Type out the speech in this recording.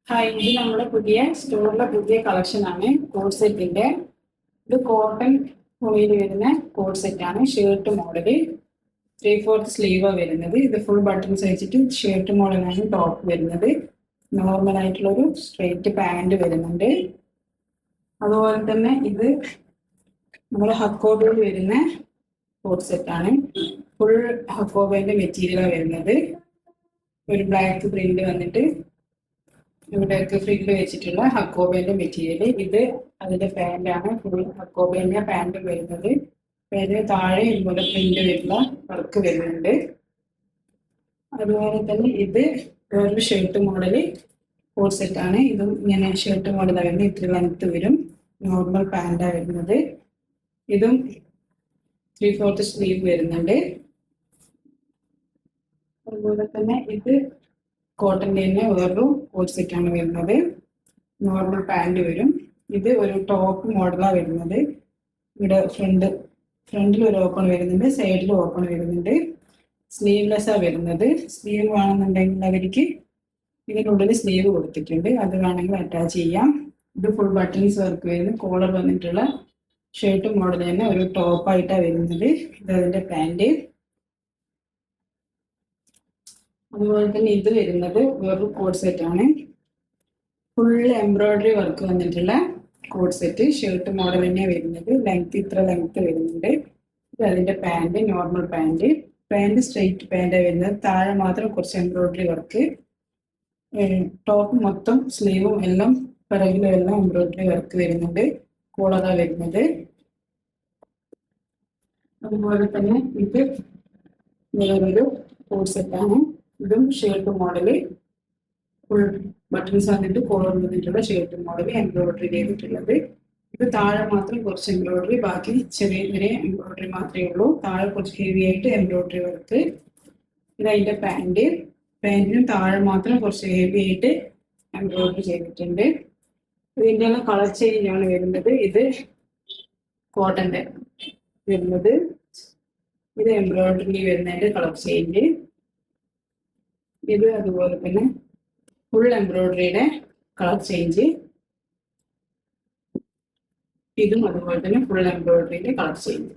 Hi, ഇത് നമ്മുടെ പുതിയ സ്റ്റോറിലെ പുതിയ കളക്ഷൻ ആണ്. കോഡ് സെറ്റിന്റെ ഇത് കോട്ടൺ തുണിയിൽ വരുന്ന കോഡ് സെറ്റ് ആണ്. ഷർട്ട് മോഡല് 3/4 സ്ലീവ് വരുന്നത്. ഇത് ഫുൾ ബട്ടൺസ് വെച്ചിട്ട് ഷർട്ട് മോഡലാണ് ടോപ്പ് വരുന്നത്. നോർമൽ ആയിട്ടുള്ള ഒരു സ്ട്രെയിറ്റ് പാൻറ് വരുന്നുണ്ട്. അതുപോലെ തന്നെ ഇത് നമ്മുടെ ഹക്കോബയിൽ വരുന്ന കോഡ് സെറ്റ് ആണ്. ഫുൾ ഹക്കോബയുടെ മെറ്റീരിയലാണ് വരുന്നത്. ഒരു ബ്ലാക്ക് പ്രിന്റ് വന്നിട്ട് ഇവിടെയൊക്കെ ഫ്രില്ല് വെച്ചിട്ടുള്ള ഹക്കോബേന്റെ മെറ്റീരിയൽ. ഇത് അതിന്റെ പാൻറ്റാണ്. ഫുൾ ഹക്കോബേന്റെ പാൻറ് വരുന്നത്. പേര് താഴെ ഇതുപോലെ പ്രിന്റ് വരുന്ന വർക്ക് വരുന്നുണ്ട്. അതുപോലെ തന്നെ ഇത് വേറൊരു ഷർട്ട് മോഡല് കോഡ് സെറ്റ് ആണ്. ഇതും ഇങ്ങനെ ഷർട്ട് മോഡലാണ് വരുന്നത്. ഇത്ര ലെങ്ത് വരും. നോർമൽ പാൻറ്റാണ് വരുന്നത്. ഇതും 3/4 സ്ലീവ് വരുന്നുണ്ട്. അതുപോലെ തന്നെ ഇത് കോട്ടൻ്റെ തന്നെ വേറൊരു കോഡ് സെറ്റ് ആണ് വരുന്നത്. നോർമൽ പാൻറ് വരും. ഇത് ഒരു ടോപ്പ് മോഡലാണ് വരുന്നത്. ഇവിടെ ഫ്രണ്ടിൽ ഒരു ഓപ്പൺ വരുന്നുണ്ട്, സൈഡിൽ ഓപ്പൺ വരുന്നുണ്ട്. സ്ലീവ്ലെസ്സാണ് വരുന്നത്. സ്ലീവ് വേണമെന്നുണ്ടെങ്കിൽ അവർക്ക് ഇതിനുള്ളിൽ സ്ലീവ് കൊടുത്തിട്ടുണ്ട്, അത് വേണമെങ്കിൽ അറ്റാച്ച് ചെയ്യാം. ഇത് ഫുൾ ബട്ടൺസ് വർക്ക് വരുന്നു. കോളർ വന്നിട്ടുള്ള ഷർട്ട് മോഡൽ തന്നെ ഒരു ടോപ്പായിട്ടാണ് വരുന്നത്. ഇത് അതിൻ്റെ പാൻറ്. അതുപോലെ തന്നെ ഇത് വരുന്നത് വേറൊരു കോഡ് സെറ്റ് ആണ്. ഫുൾ എംബ്രോയിഡറി വർക്ക് വന്നിട്ടുള്ള കോഡ് സെറ്റ്. ഷർട്ട് മോഡൽ തന്നെയാണ് വരുന്നത്. ഇത്ര ലെങ്ത് വരുന്നുണ്ട്. ഇത് അതിൻ്റെ pant, normal pant. Pant straight പാൻറ്റാണ് വരുന്നത്. താഴെ മാത്രം കുറച്ച് എംബ്രോയിഡറി വർക്ക്. ടോപ്പ് മൊത്തം സ്ലീവും എല്ലാം പിറകിലും എല്ലാം എംബ്രോയിഡറി വർക്ക് വരുന്നുണ്ട്. കോളറാണ് വരുന്നത്. അതുപോലെ തന്നെ ഇത് വേറൊരു കോഡ് സെറ്റാണ്. ഇതും ഷർട്ട് മോഡല്. ഫുൾ ബട്ടൺസ് വന്നിട്ട് കോളർ വന്നിട്ടുള്ള ഷർട്ട് മോഡൽ എംബ്രോയിഡറി ചെയ്തിട്ടുള്ളത്. ഇത് താഴെ മാത്രം കുറച്ച് എംബ്രോയിഡറി, ബാക്കി ചെറിയ ചെറിയ എംബ്രോയിഡറി മാത്രമേ ഉള്ളൂ. താഴെ കുറച്ച് ഹെവി ആയിട്ട് എംബ്രോയിഡറി വർക്ക്. ഇത് അതിൻ്റെ പാൻറ്. പാൻറ്റിനും താഴെ മാത്രം കുറച്ച് ഹെവി ആയിട്ട് എംബ്രോയിഡറി ചെയ്തിട്ടുണ്ട്. ഇതിൻ്റെ കളർ ചേഞ്ച് ആണ് വരുന്നത്. ഇത് കോട്ടൻ്റെ വരുന്നത്. ഇത് എംബ്രോയിഡറി വരുന്നതിൻ്റെ കളർ ചേഞ്ച്. ഇത് അതുപോലെ തന്നെ ഫുൾ എംബ്രോയിഡറിയുടെ കളർ ചേഞ്ച്. ഇതും അതുപോലെ തന്നെ ഫുൾ എംബ്രോയിഡറിയുടെ കളർ ചേഞ്ച്.